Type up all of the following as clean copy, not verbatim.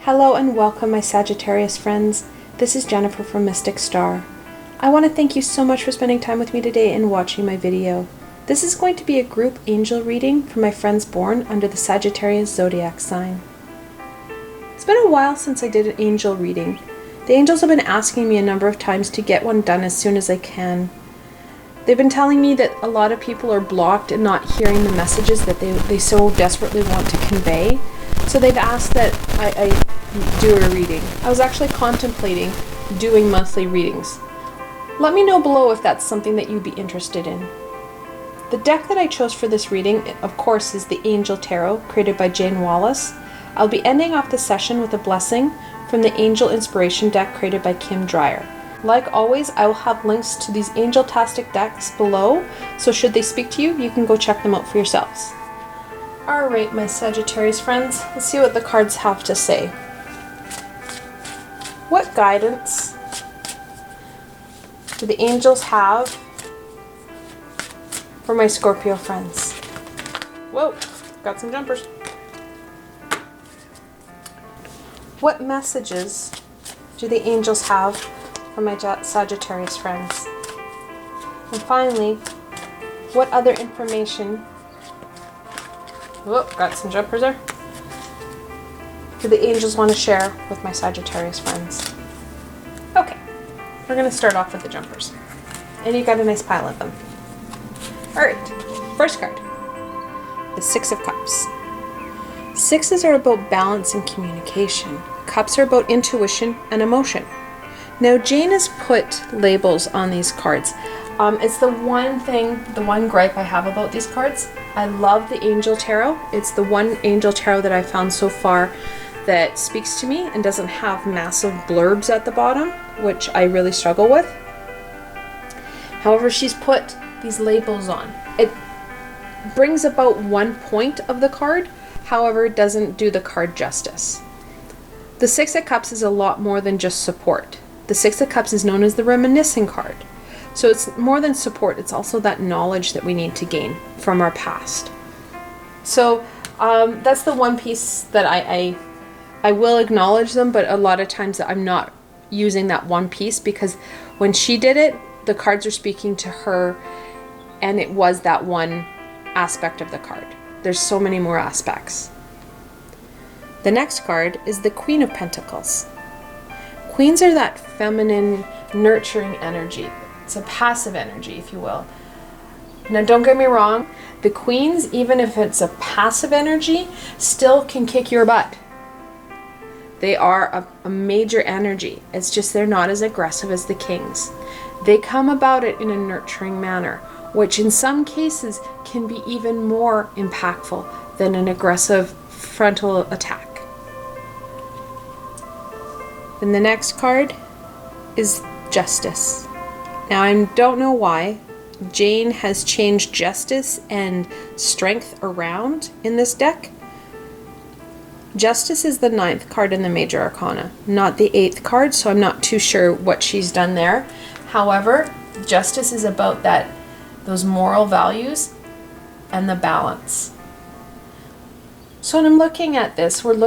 Hello and welcome, my Sagittarius friends. This is Jennifer from Mystic Star. I want to thank you so much for spending time with me today and watching my video. This is going to be a group angel reading for my friends born under the Sagittarius zodiac sign. It's been a while since I did an angel reading. The angels have been asking me a number of times to get one done as soon as I can. They've been telling me that a lot of people are blocked and not hearing the messages that they so desperately want to convey. So they've asked that I do a reading. I was actually contemplating doing monthly readings. Let me know below if that's something that you'd be interested in. The deck that I chose for this reading, of course, is the Angel Tarot, created by Jane Wallace. I'll be ending off the session with a blessing from the Angel Inspiration deck created by Kim Dreyer. Like always, I will have links to these angel-tastic decks below, so should they speak to you, you can go check them out for yourselves. Alright, my Sagittarius friends, let's see what the cards have to say. What guidance do the angels have for my Scorpio friends? Whoa, got some jumpers. What messages do the angels have for my Sagittarius friends? And finally, what other information, whoa, got some jumpers there, do the angels want to share with my Sagittarius friends? Okay, we're going to start off with the jumpers. And you got a nice pile of them. Alright, first card, the Six of Cups. Sixes are about balance and communication. Cups are about intuition and emotion. Now, Jane has put labels on these cards. It's the one gripe I have about these cards. I love the Angel Tarot. It's the one Angel Tarot that I've found so far that speaks to me and doesn't have massive blurbs at the bottom, which I really struggle with. However, she's put these labels on. It brings about one point of the card, however, it doesn't do the card justice. The Six of Cups is a lot more than just support. The Six of Cups is known as the reminiscing card. So it's more than support, it's also that knowledge that we need to gain from our past. So that's the one piece that I will acknowledge them, but a lot of times I'm not using that one piece because when she did it, the cards are speaking to her and it was that one aspect of the card. There's so many more aspects. The next card is the Queen of Pentacles. Queens are that feminine, nurturing energy. It's a passive energy, if you will. Now, don't get me wrong. The queens, even if it's a passive energy, still can kick your butt. They are a major energy. It's just they're not as aggressive as the kings. They come about it in a nurturing manner, which in some cases can be even more impactful than an aggressive frontal attack. Then the next card is Justice. Now, I don't know why Jane has changed Justice and Strength around in this deck. Justice is the 9th card in the Major Arcana, not the 8th card, so I'm not too sure what she's done there. However, Justice is about those moral values and the balance. So when I'm looking at this, we've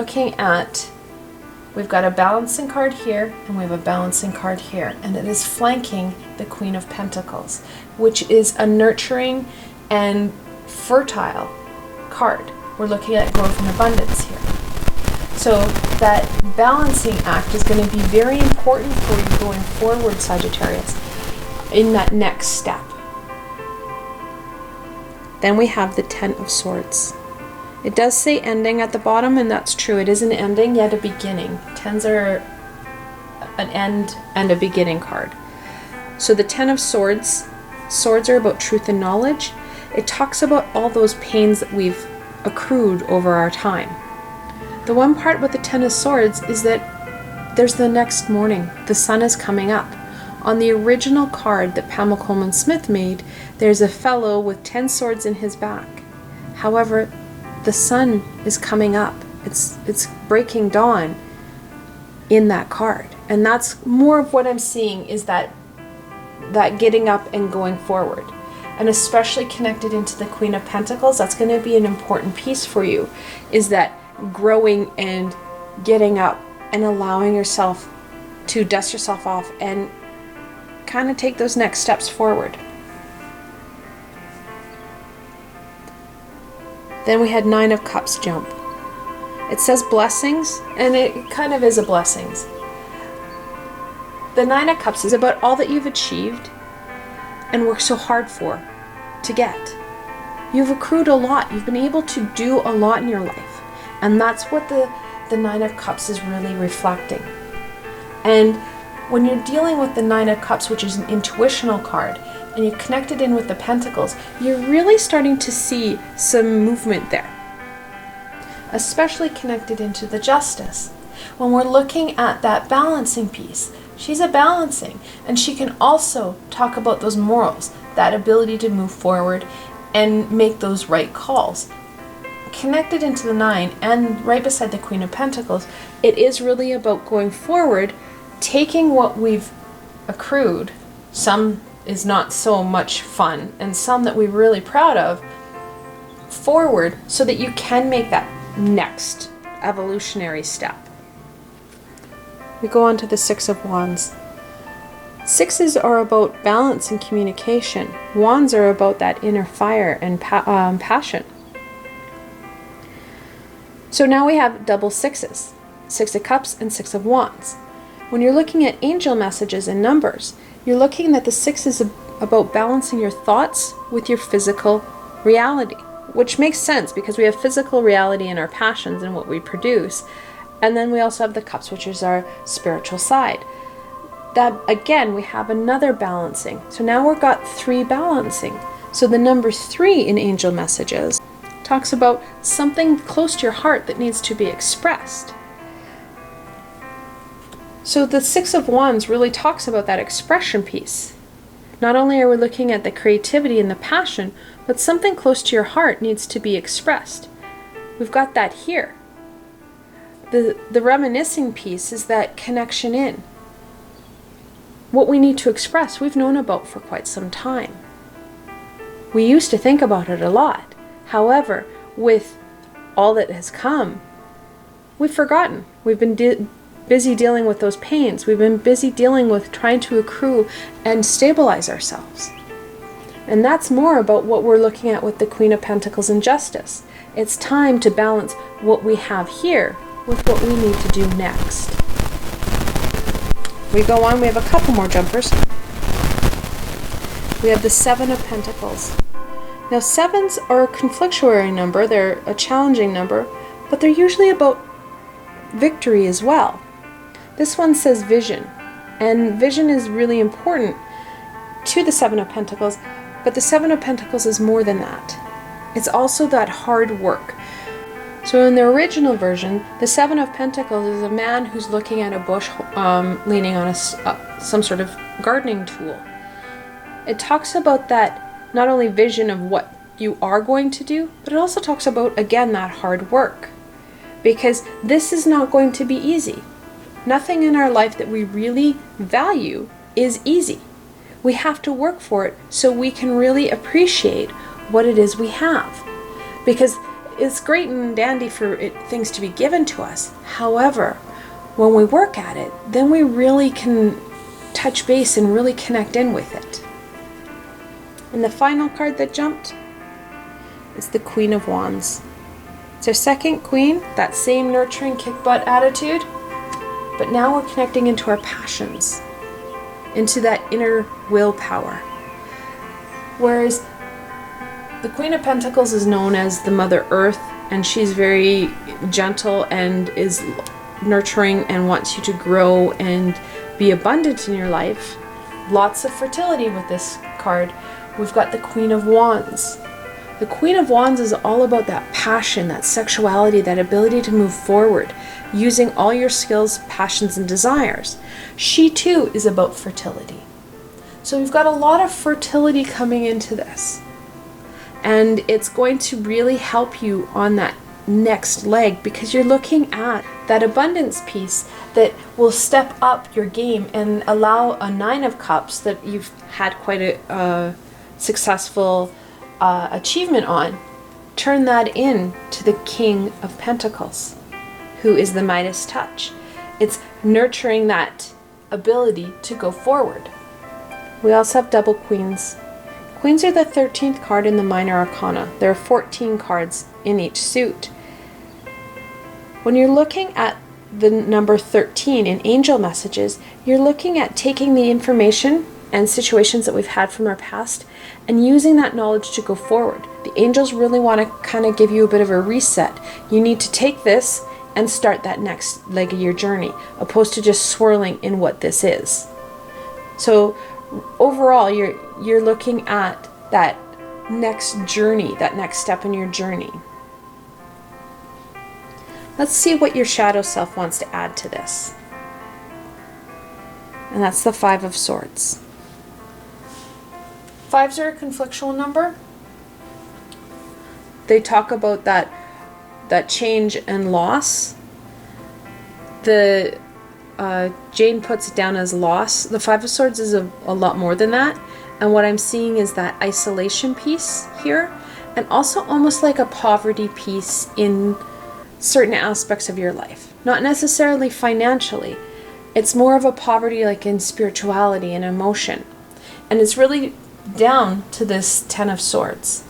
got a balancing card here and we have a balancing card here, and it is flanking the Queen of Pentacles, which is a nurturing and fertile card. We're looking at growth and abundance here. So that balancing act is going to be very important for you going forward, Sagittarius, in that next step. Then we have the Ten of Swords. It does say ending at the bottom, and that's true. It is an ending, yet a beginning. Tens are an end and a beginning card. So the Ten of Swords, swords are about truth and knowledge. It talks about all those pains that we've accrued over our time. The one part with the Ten of Swords is that there's the next morning. The sun is coming up. On the original card that Pamela Coleman Smith made, there's a fellow with 10 swords in his back. However, the sun is coming up. It's breaking dawn in that card. And that's more of what I'm seeing, is that getting up and going forward. And especially connected into the Queen of Pentacles, that's going to be an important piece for you, is that growing and getting up and allowing yourself to dust yourself off and kind of take those next steps forward. Then we had 9 of Cups jump. It says blessings, and it kind of is a blessings. The 9 of Cups is about all that you've achieved and worked so hard for to get. You've accrued a lot. You've been able to do a lot in your life. And that's what the 9 of Cups is really reflecting. And when you're dealing with the 9 of Cups, which is an intuitional card, and you connect it in with the Pentacles, you're really starting to see some movement there. Especially connected into the Justice. When we're looking at that balancing piece, she's a balancing, and she can also talk about those morals, that ability to move forward and make those right calls. Connected into the 9 and right beside the Queen of Pentacles, it is really about going forward, taking what we've accrued, some is not so much fun, and some that we're really proud of, forward so that you can make that next evolutionary step. We go on to the 6 of Wands. 6s are about balance and communication. Wands are about that inner fire and passion. So now we have double 6s, 6 of Cups and 6 of Wands. When you're looking at angel messages and numbers, you're looking at the 6 is about balancing your thoughts with your physical reality, which makes sense because we have physical reality in our passions and what we produce. And then we also have the Cups, which is our spiritual side. That, again, we have another balancing. So now we've got 3 balancing. So the number 3 in angel messages talks about something close to your heart that needs to be expressed. So the 6 of Wands really talks about that expression piece. Not only are we looking at the creativity and the passion, but something close to your heart needs to be expressed. We've got that here. The reminiscing piece is that connection in. What we need to express, we've known about for quite some time. We used to think about it a lot. However, with all that has come, we've forgotten. We've been busy dealing with those pains. We've been busy dealing with trying to accrue and stabilize ourselves. And that's more about what we're looking at with the Queen of Pentacles and Justice. It's time to balance what we have here with what we need to do next. We go on, we have a couple more jumpers. We have the 7 of Pentacles. Now 7s are a conflictuary number, they're a challenging number, but they're usually about victory as well. This one says vision, and vision is really important to the 7 of Pentacles, but the 7 of Pentacles is more than that. It's also that hard work. So in the original version, the 7 of Pentacles is a man who's looking at a bush leaning on some sort of gardening tool. It talks about that not only vision of what you are going to do, but it also talks about, again, that hard work. Because this is not going to be easy. Nothing in our life that we really value is easy. We have to work for it so we can really appreciate what it is we have. Because it's great and dandy for things to be given to us. However, when we work at it, then we really can touch base and really connect in with it. And the final card that jumped is the Queen of Wands. It's our second queen, that same nurturing kick butt attitude, but now we're connecting into our passions, into that inner willpower. Whereas the Queen of Pentacles is known as the Mother Earth, and she's very gentle and is nurturing and wants you to grow and be abundant in your life. Lots of fertility with this card. We've got the Queen of Wands. The Queen of Wands is all about that passion, that sexuality, that ability to move forward, using all your skills, passions, and desires. She too is about fertility. So we've got a lot of fertility coming into this. And it's going to really help you on that next leg because you're looking at that abundance piece that will step up your game and allow a 9 of Cups that you've had quite a successful achievement on, turn that in to the King of Pentacles, who is the Midas touch. It's nurturing that ability to go forward. We also have double queens. Queens are the 13th card in the minor arcana. There are 14 cards in each suit. When you're looking at the number 13 in angel messages, you're looking at taking the information and situations that we've had from our past and using that knowledge to go forward. The angels really want to kind of give you a bit of a reset. You need to take this and start that next leg of your journey, opposed to just swirling in what this is. So overall, you're looking at that next journey, that next step in your journey. Let's see what your shadow self wants to add to this. And that's the Five of Swords. Fives are a conflictual number. They talk about that change and loss. The Jane puts it down as loss. The Five of Swords is a lot more than that. And what I'm seeing is that isolation piece here, and also almost like a poverty piece in certain aspects of your life. Not necessarily financially. It's more of a poverty like in spirituality and emotion. And it's really down to this Ten of Swords.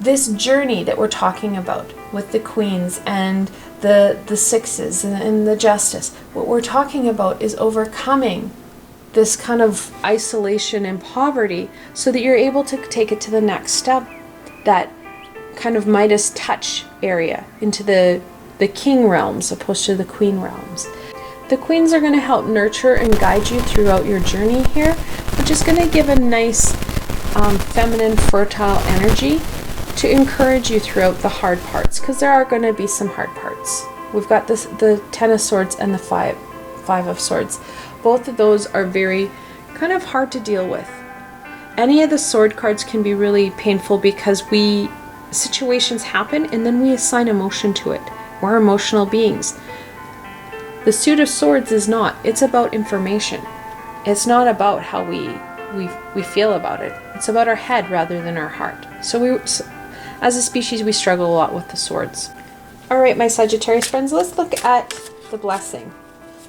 This journey that we're talking about with the queens and the sixes and the justice, what we're talking about is overcoming this kind of isolation and poverty so that you're able to take it to the next step, that kind of Midas touch area into the king realms opposed to the queen realms. The queens are going to help nurture and guide you throughout your journey here, which is going to give a nice feminine, fertile energy to encourage you throughout the hard parts, because there are going to be some hard parts. We've got the Ten of Swords and the Five of Swords. Both of those are very kind of hard to deal with. Any of the sword cards can be really painful because situations happen and then we assign emotion to it. We're emotional beings. The Suit of Swords is not. It's about information. It's not about how we feel about it. It's about our head rather than our heart. So as a species, we struggle a lot with the swords. All right, my Sagittarius friends, let's look at the blessing.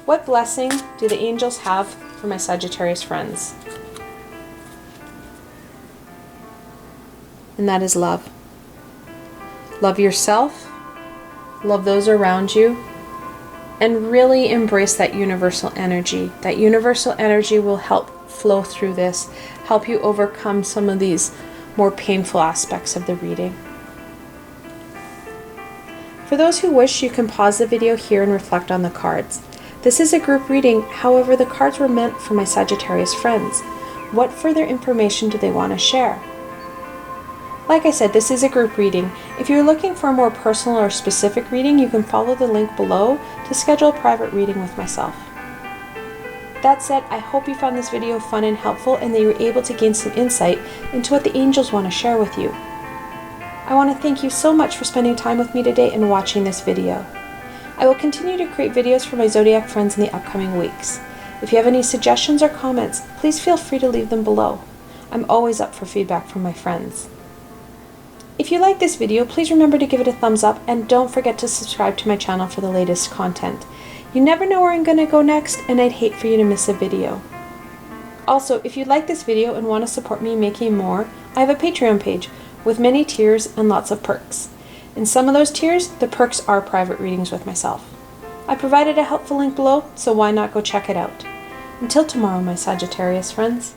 What blessing do the angels have for my Sagittarius friends? And that is love. Love yourself, love those around you, and really embrace that universal energy. That universal energy will help flow through this, help you overcome some of these more painful aspects of the reading. For those who wish, you can pause the video here and reflect on the cards. This is a group reading, however, the cards were meant for my Sagittarius friends. What further information do they want to share? Like I said, this is a group reading. If you're looking for a more personal or specific reading, you can follow the link below to schedule a private reading with myself. That said, I hope you found this video fun and helpful and that you were able to gain some insight into what the angels want to share with you. I want to thank you so much for spending time with me today and watching this video. I will continue to create videos for my Zodiac friends in the upcoming weeks. If you have any suggestions or comments, please feel free to leave them below. I'm always up for feedback from my friends. If you like this video, please remember to give it a thumbs up and don't forget to subscribe to my channel for the latest content. You never know where I'm going to go next, and I'd hate for you to miss a video. Also, if you like this video and want to support me making more, I have a Patreon page with many tiers and lots of perks. In some of those tiers, the perks are private readings with myself. I provided a helpful link below, so why not go check it out. Until tomorrow, my Sagittarius friends.